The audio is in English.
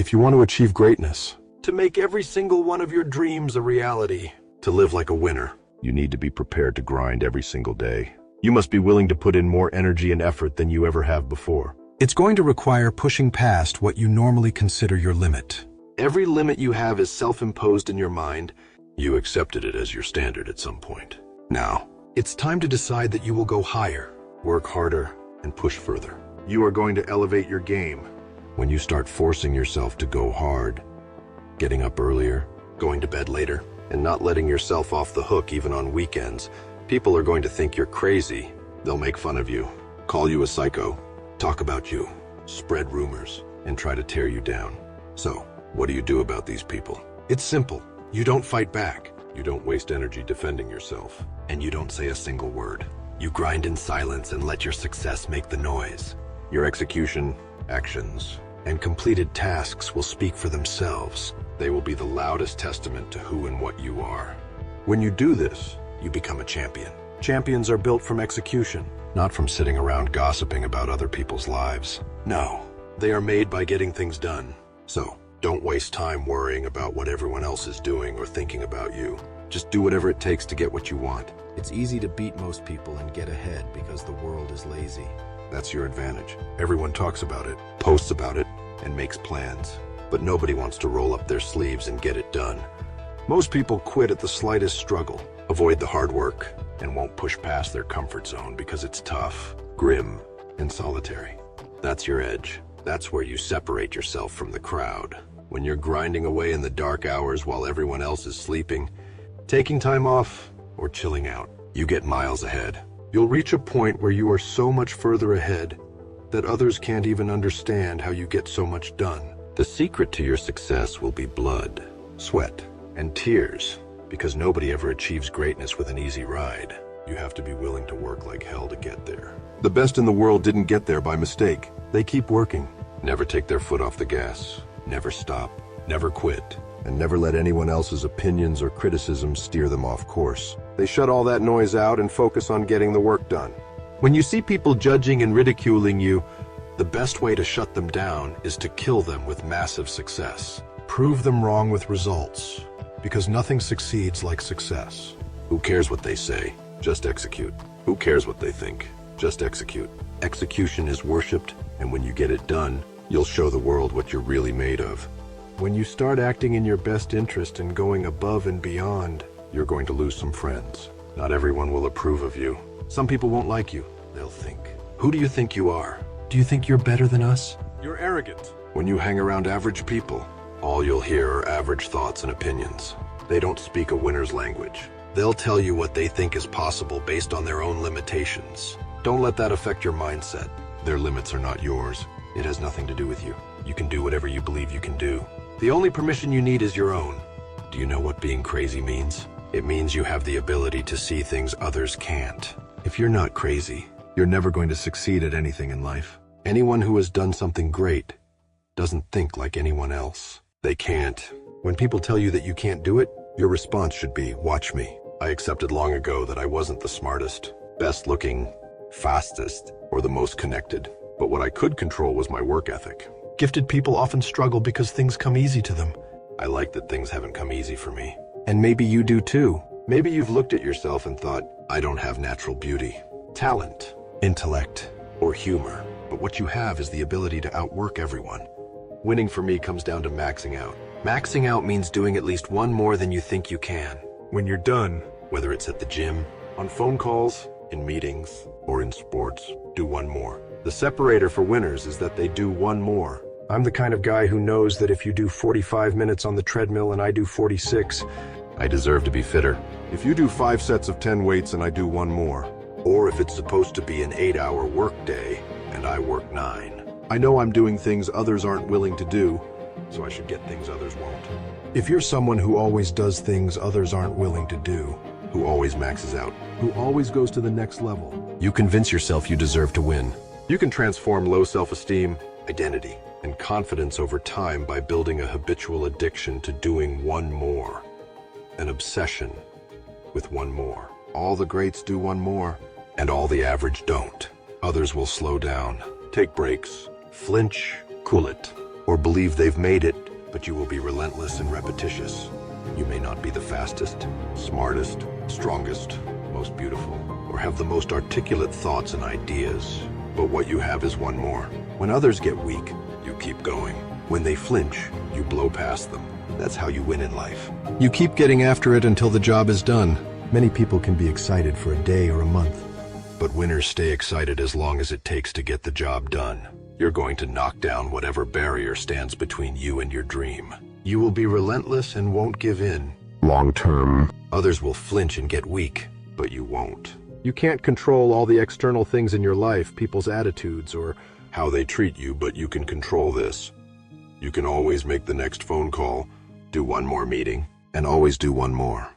If you want to achieve greatness, to make every single one of your dreams a reality, to live like a winner, you need to be prepared to grind every single day. You must be willing to put in more energy and effort than you ever have before. It's going to require pushing past what you normally consider your limit. Every limit you have is self-imposed in your mind. You accepted it as your standard at some point. Now, it's time to decide that you will go higher, work harder, and push further. You are going to elevate your game. When you start forcing yourself to go hard, getting up earlier, going to bed later, and not letting yourself off the hook even on weekends, people are going to think you're crazy. They'll make fun of you, call you a psycho, talk about you, spread rumors, and try to tear you down. So, what do you do about these people? It's simple. You don't fight back. You don't waste energy defending yourself. And you don't say a single word. You grind in silence and let your success make the noise. Your execution, actions, and completed tasks will speak for themselves. They will be the loudest testament to who and what you are. When you do this, you become a champion. Champions are built from execution, not from sitting around gossiping about other people's lives. No, they are made by getting things done. So, don't waste time worrying about what everyone else is doing or thinking about you. Just do whatever it takes to get what you want. It's easy to beat most people and get ahead because the world is lazy. That's your advantage. Everyone talks about it, posts about it, and makes plans. But nobody wants to roll up their sleeves and get it done. Most people quit at the slightest struggle, avoid the hard work, and won't push past their comfort zone because it's tough, grim, and solitary. That's your edge. That's where you separate yourself from the crowd. When you're grinding away in the dark hours while everyone else is sleeping, taking time off, or chilling out, you get miles ahead. You'll reach a point where you are so much further ahead that others can't even understand how you get so much done. The secret to your success will be blood, sweat, and tears, because nobody ever achieves greatness with an easy ride. You have to be willing to work like hell to get there. The best in the world didn't get there by mistake. They keep working, never take their foot off the gas, never stop, never quit, and never let anyone else's opinions or criticisms steer them off course. They shut all that noise out and focus on getting the work done. When you see people judging and ridiculing you, the best way to shut them down is to kill them with massive success. Prove them wrong with results, because nothing succeeds like success. Who cares what they say? Just execute. Who cares what they think? Just execute. Execution is worshipped, and when you get it done, you'll show the world what you're really made of. When you start acting in your best interest and going above and beyond, you're going to lose some friends. Not everyone will approve of you. Some people won't like you. They'll think, who do you think you are? Do you think you're better than us? You're arrogant. When you hang around average people, all you'll hear are average thoughts and opinions. They don't speak a winner's language. They'll tell you what they think is possible based on their own limitations. Don't let that affect your mindset. Their limits are not yours. It has nothing to do with you. You can do whatever you believe you can do. The only permission you need is your own. Do you know what being crazy means? It means you have the ability to see things others can't. If you're not crazy, you're never going to succeed at anything in life. Anyone who has done something great doesn't think like anyone else. They can't. When people tell you that you can't do it, your response should be, watch me. I accepted long ago that I wasn't the smartest, best looking, fastest, or the most connected. But what I could control was my work ethic. Gifted people often struggle because things come easy to them. I like that things haven't come easy for me. And maybe you do too. Maybe you've looked at yourself and thought, I don't have natural beauty, talent, intellect, or humor. But what you have is the ability to outwork everyone. Winning for me comes down to maxing out. Maxing out means doing at least one more than you think you can. When you're done, whether it's at the gym, on phone calls, in meetings, or in sports, do one more. The separator for winners is that they do one more. I'm the kind of guy who knows that if you do 45 minutes on the treadmill and I do 46, I deserve to be fitter. If you do 5 sets of 10 weights and I do one more, or if it's supposed to be an 8-hour work day and I work 9, I know I'm doing things others aren't willing to do, so I should get things others won't. If you're someone who always does things others aren't willing to do, who always maxes out, who always goes to the next level, you convince yourself you deserve to win. You can transform low self-esteem, identity, and confidence over time by building a habitual addiction to doing one more. An obsession with one more. All the greats do one more, and all the average don't. Others will slow down, take breaks, flinch, cool it, or believe they've made it, but you will be relentless and repetitious. You may not be the fastest, smartest, strongest, most beautiful, or have the most articulate thoughts and ideas, but what you have is one more. When others get weak, you keep going. When they flinch, you blow past them. That's how you win in life. You keep getting after it until the job is done. Many people can be excited for a day or a month, but winners stay excited as long as it takes to get the job done. You're going to knock down whatever barrier stands between you and your dream. You will be relentless and won't give in. Long term. Others will flinch and get weak, but you won't. You can't control all the external things in your life, people's attitudes or how they treat you, but you can control this. You can always make the next phone call, do one more meeting, and always do one more.